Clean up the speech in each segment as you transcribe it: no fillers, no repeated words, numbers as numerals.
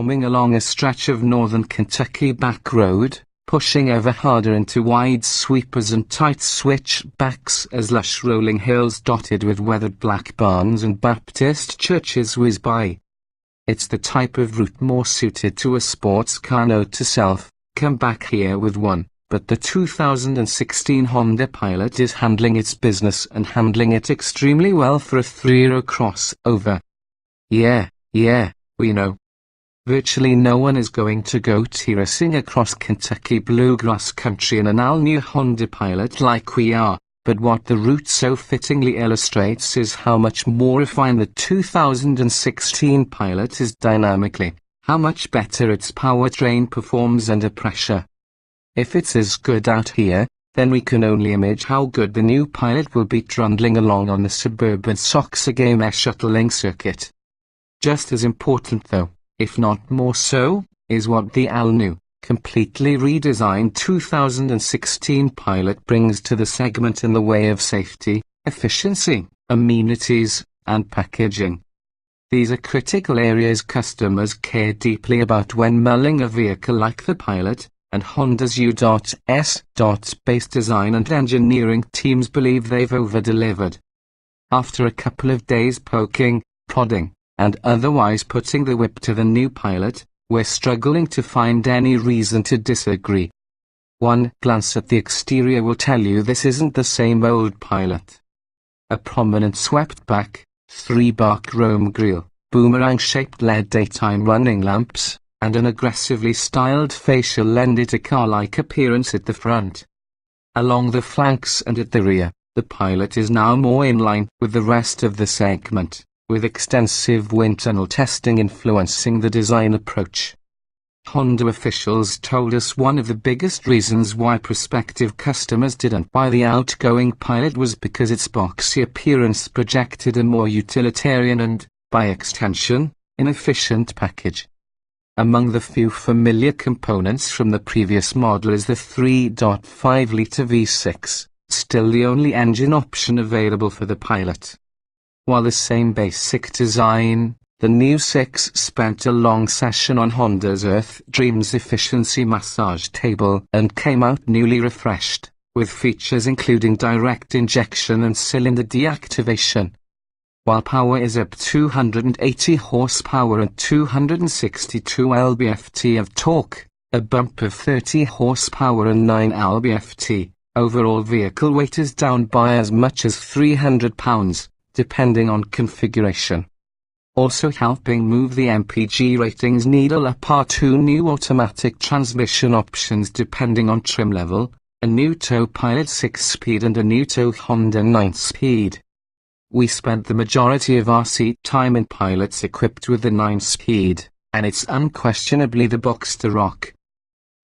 performing along a stretch of northern Kentucky back road, pushing ever harder into wide sweepers and tight switchbacks as lush rolling hills dotted with weathered black barns and Baptist churches whiz by. It's the type of route more suited to a sports car. Note to self, come back here with one. But the 2016 Honda Pilot is handling its business and handling it extremely well for a 3-row crossover. Yeah, we know. Virtually no one is going to go racing across Kentucky bluegrass country in an all-new Honda Pilot like we are, but what the route so fittingly illustrates is how much more refined the 2016 Pilot is dynamically, how much better its powertrain performs under pressure. If it's as good out here, then we can only imagine how good the new Pilot will be trundling along on the suburban Soxagame shuttling circuit. Just as important though, if not more so, is what the all-new, completely redesigned 2016 Pilot brings to the segment in the way of safety, efficiency, amenities, and packaging. These are critical areas customers care deeply about when mulling a vehicle like the Pilot, and Honda's U.S.-based design and engineering teams believe they've over-delivered. After a couple of days poking, prodding, and otherwise putting the whip to the new Pilot, we're struggling to find any reason to disagree. One glance at the exterior will tell you this isn't the same old Pilot. A prominent swept-back, 3-bar chrome grille, boomerang-shaped LED daytime running lamps, and an aggressively styled fascial lend it a car-like appearance at the front. Along the flanks and at the rear, the Pilot is now more in line with the rest of the segment, with extensive wind tunnel testing influencing the design approach. Honda officials told us one of the biggest reasons why prospective customers didn't buy the outgoing Pilot was because its boxy appearance projected a more utilitarian and, by extension, inefficient package. Among the few familiar components from the previous model is the 3.5-litre V6, still the only engine option available for the Pilot. While the same basic design, the new 6 spent a long session on Honda's Earth Dreams efficiency massage table and came out newly refreshed, with features including direct injection and cylinder deactivation. While power is up 280 horsepower and 262 lb-ft of torque, a bump of 30 horsepower and 9 lb-ft, overall vehicle weight is down by as much as 300 pounds, depending on configuration. Also helping move the MPG ratings needle up are 2 new automatic transmission options depending on trim level, a new tow Pilot 6-speed and a new tow Honda 9-speed. We spent the majority of our seat time in Pilots equipped with the 9-speed, and it's unquestionably the box to rock.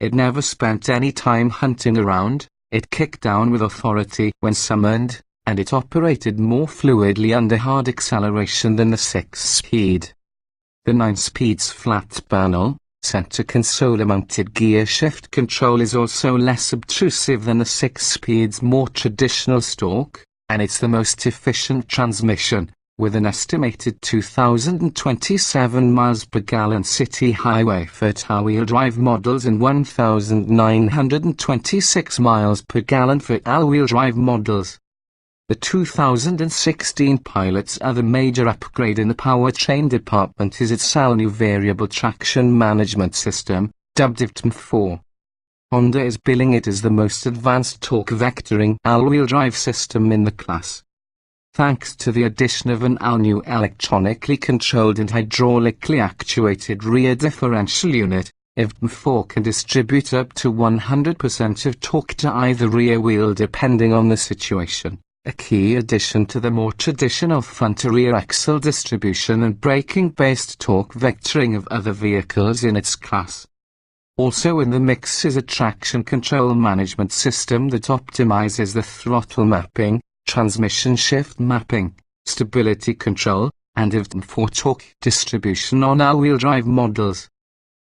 It never spent any time hunting around, it kicked down with authority when summoned, and it operated more fluidly under hard acceleration than the 6-speed. The 9-speed's flat panel, center console-mounted gear shift control is also less obtrusive than the 6-speed's more traditional stalk, and it's the most efficient transmission, with an estimated 2,027 miles per gallon city highway for all-wheel drive models and 1,926 miles per gallon for all-wheel drive models. The 2016 Pilot's other major upgrade in the powertrain department is its all-new variable traction management system, dubbed VIN-4. Honda is billing it as the most advanced torque vectoring all-wheel drive system in the class. Thanks to the addition of an all-new electronically controlled and hydraulically actuated rear differential unit, VIN-4 can distribute up to 100% of torque to either rear wheel depending on the situation, a key addition to the more traditional front-to-rear axle distribution and braking-based torque vectoring of other vehicles in its class. Also in the mix is a traction control management system that optimizes the throttle mapping, transmission shift mapping, stability control, and VIN-4 torque distribution on all-wheel drive models.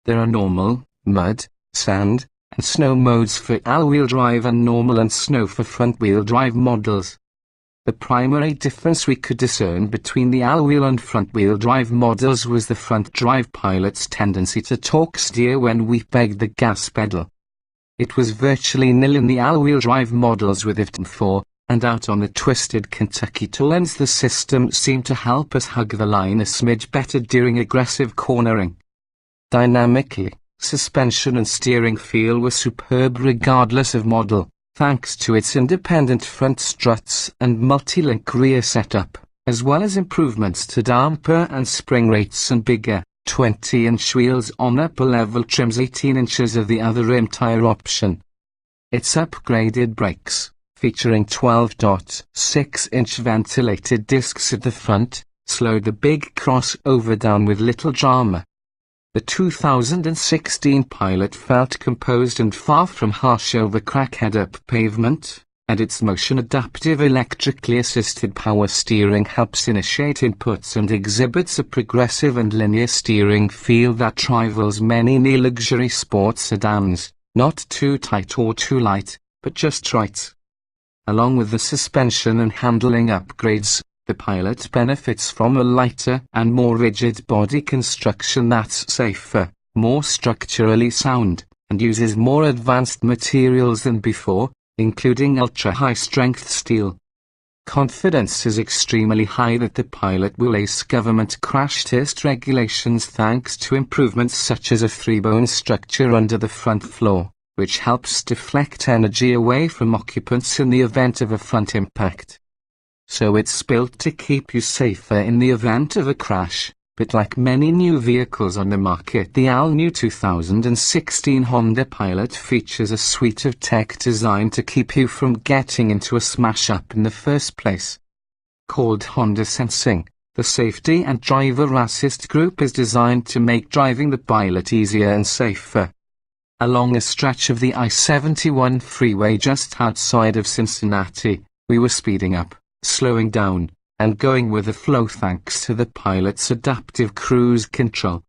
There are normal, mud, sand, and snow modes for all-wheel drive and normal and snow for front-wheel drive models. The primary difference we could discern between the all-wheel and front-wheel drive models was the front-drive Pilot's tendency to torque steer when we pegged the gas pedal. It was virtually nil in the all-wheel drive models with IFT4, and out on the twisted Kentucky Tollends the system seemed to help us hug the line a smidge better during aggressive cornering. Dynamically, suspension and steering feel were superb regardless of model, thanks to its independent front struts and multi-link rear setup, as well as improvements to damper and spring rates and bigger, 20-inch wheels on upper-level trims, 18 inches of the other rim tire option. Its upgraded brakes, featuring 12.6-inch ventilated discs at the front, slowed the big crossover down with little drama. The 2016 Pilot felt composed and far from harsh over crackhead-up pavement, and its motion-adaptive electrically assisted power steering helps initiate inputs and exhibits a progressive and linear steering feel that rivals many near-luxury sports sedans, not too tight or too light, but just right. Along with the suspension and handling upgrades, the Pilot benefits from a lighter and more rigid body construction that's safer, more structurally sound, and uses more advanced materials than before, including ultra-high-strength steel. Confidence is extremely high that the Pilot will ace government crash test regulations thanks to improvements such as a three-bone structure under the front floor, which helps deflect energy away from occupants in the event of a front impact. So it's built to keep you safer in the event of a crash, but like many new vehicles on the market, the all-new 2016 Honda Pilot features a suite of tech designed to keep you from getting into a smash-up in the first place. Called Honda Sensing, the safety and driver assist group is designed to make driving the Pilot easier and safer. Along a stretch of the I-71 freeway just outside of Cincinnati, we were speeding up, slowing down, and going with the flow thanks to the Pilot's adaptive cruise control.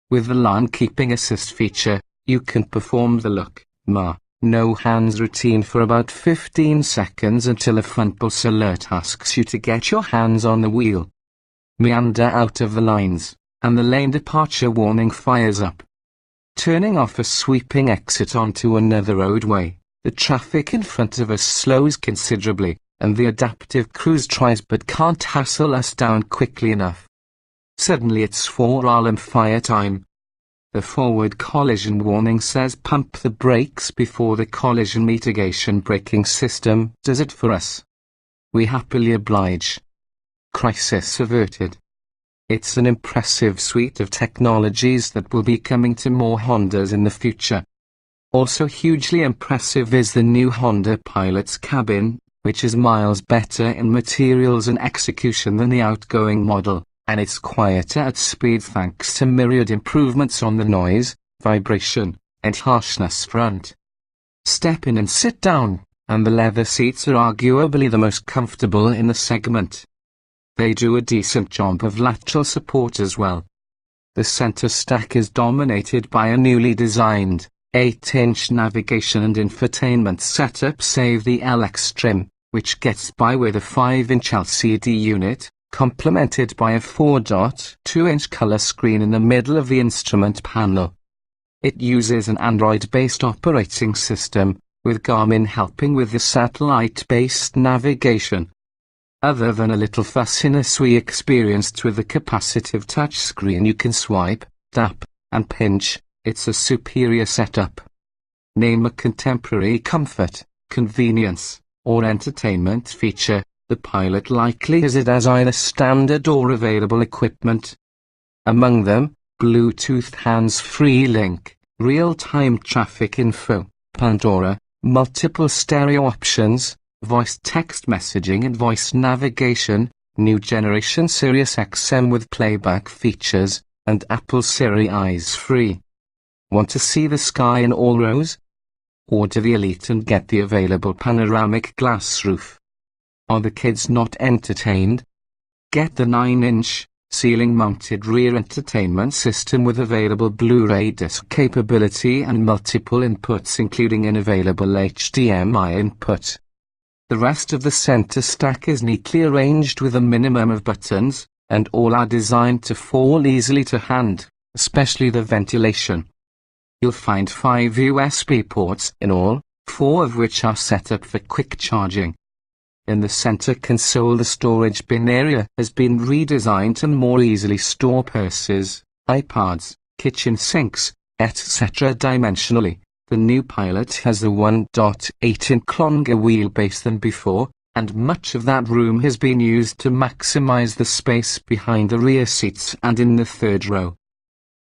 With the lane keeping assist feature, you can perform the look, no hands routine for about 15 seconds until a front bus alert asks you to get your hands on the wheel. Meander out of the lines, and the lane departure warning fires up. Turning off a sweeping exit onto another roadway, the traffic in front of us slows considerably, and the adaptive cruise tries but can't hassle us down quickly enough. Suddenly it's 4-alarm fire time. The forward collision warning says pump the brakes before the collision mitigation braking system does it for us. We happily oblige. Crisis averted. It's an impressive suite of technologies that will be coming to more Hondas in the future. Also hugely impressive is the new Honda Pilot's cabin, which is miles better in materials and execution than the outgoing model, and it's quieter at speed thanks to myriad improvements on the noise, vibration, and harshness front. Step in and sit down, and the leather seats are arguably the most comfortable in the segment. They do a decent job of lateral support as well. The center stack is dominated by a newly designed 8-inch navigation and infotainment setup save the LX trim, which gets by with a 5-inch LCD unit, complemented by a 4.2-inch color screen in the middle of the instrument panel. It uses an Android-based operating system, with Garmin helping with the satellite-based navigation. Other than a little fussiness we experienced with the capacitive touchscreen you can swipe, tap, and pinch, it's a superior setup. Name a contemporary comfort, convenience, or entertainment feature, the Pilot likely has it as either standard or available equipment. Among them, Bluetooth hands-free link, real-time traffic info, Pandora, multiple stereo options, voice text messaging and voice navigation, new generation Sirius XM with playback features, and Apple Siri Eyes Free. Want to see the sky in all rose? Order the Elite and get the available panoramic glass roof. Are the kids not entertained? Get the 9-inch, ceiling-mounted rear entertainment system with available Blu-ray disc capability and multiple inputs including an available HDMI input. The rest of the center stack is neatly arranged with a minimum of buttons, and all are designed to fall easily to hand, especially the ventilation. You'll find 5 USB ports in all, 4 of which are set up for quick charging. In the center console, the storage bin area has been redesigned to more easily store purses, iPads, kitchen sinks, etc. dimensionally. The new Pilot has a 1.8-inch longer wheelbase than before, and much of that room has been used to maximize the space behind the rear seats and in the third row.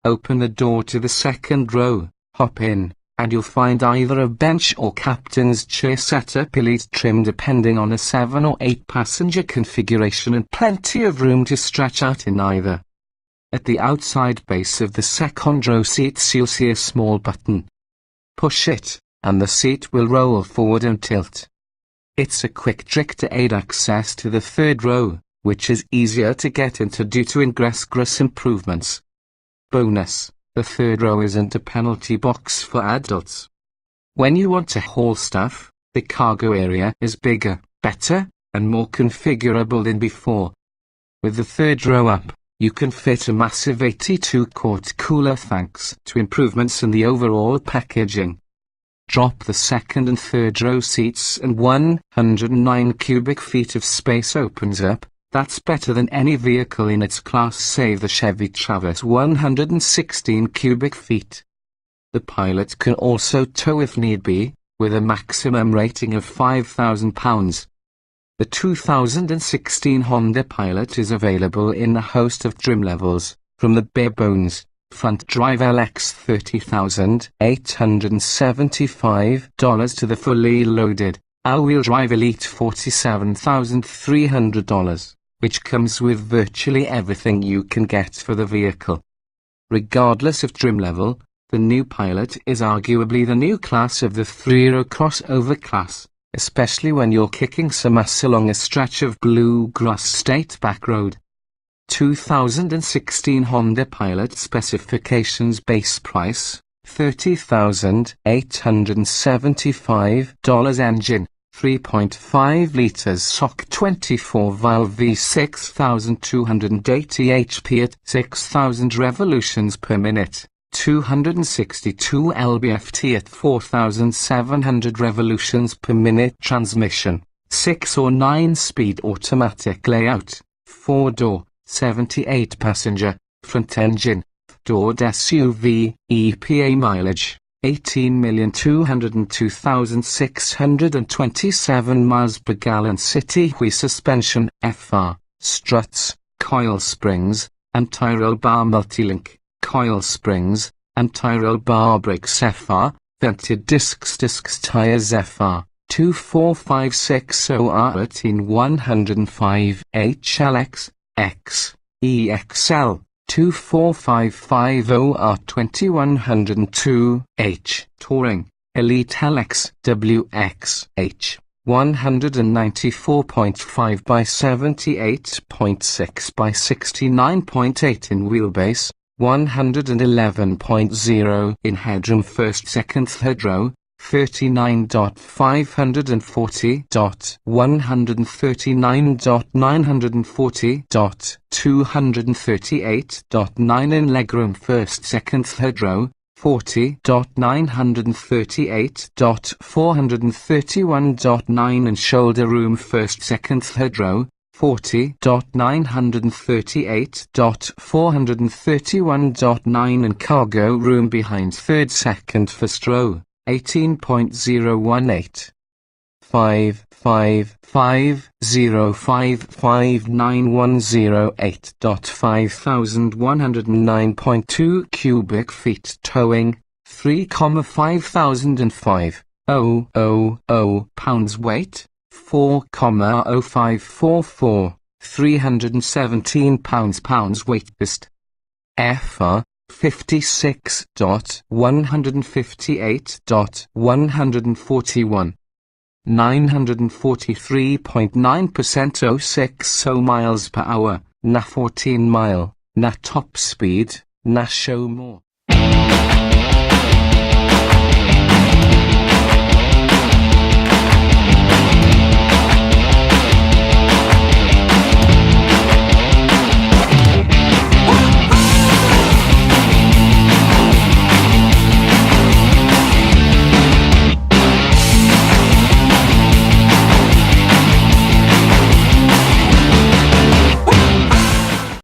Open the door to the second row, hop in, and you'll find either a bench or captain's chair setup, elite trim depending on a 7 or 8 passenger configuration, and plenty of room to stretch out in either. At the outside base of the second row seats you'll see a small button. Push it, and the seat will roll forward and tilt. It's a quick trick to aid access to the third row, which is easier to get into due to ingress improvements. Bonus: the third row isn't a penalty box for adults. When you want to haul stuff, the cargo area is bigger, better, and more configurable than before. With the third row up, you can fit a massive 82-quart cooler thanks to improvements in the overall packaging. Drop the second and third row seats and 109 cubic feet of space opens up. That's better than any vehicle in its class save the Chevy Traverse 116 cubic feet. The Pilot can also tow if need be, with a maximum rating of 5,000 pounds. The 2016 Honda Pilot is available in a host of trim levels, from the bare bones, front drive LX $30,875 to the fully loaded, all-wheel drive Elite $47,300, which comes with virtually everything you can get for the vehicle. Regardless of trim level, the new Pilot is arguably the new class of the 3-row crossover class, especially when you're kicking some ass along a stretch of bluegrass state back road. 2016 Honda Pilot specifications: base price $30,875, engine 3.5 liters, SOC 24 valve V6, 6,280 HP at 6,000 revolutions per minute. 262 lb-ft at 4,700 revolutions per minute. Transmission, 6 or 9-speed automatic layout, 4-door, 78 passenger, front engine, doored SUV, EPA mileage, 18,202,627 miles per gallon. City wheel suspension, FR, struts, coil springs, and tie-roll bar. Multilink, coil springs, and tie-roll bar. Brakes, FR, vented discs tires, FR, 24560R105 HLX, X, EXL, 24550R2102 H. Touring, Elite LX, WXH, 194.5 by 78.6 by 69.8 in wheelbase, 111.0 in headroom. First, second, third row, 39.540.139.238.9 in legroom. First, second, third row, 40.938.431.9 in shoulder room. First, second, third row, 40.938.431.9 in cargo room. Behind third, second, first row, 18.018. 5,505,910.8.5109.2 cubic feet. Towing, 3,505. pounds. Weight, 4,0544. 317 pounds. Weight. List, FR, 56.158.141. 943.9%. 060 miles per hour, na 14 mile, na top speed, na show more.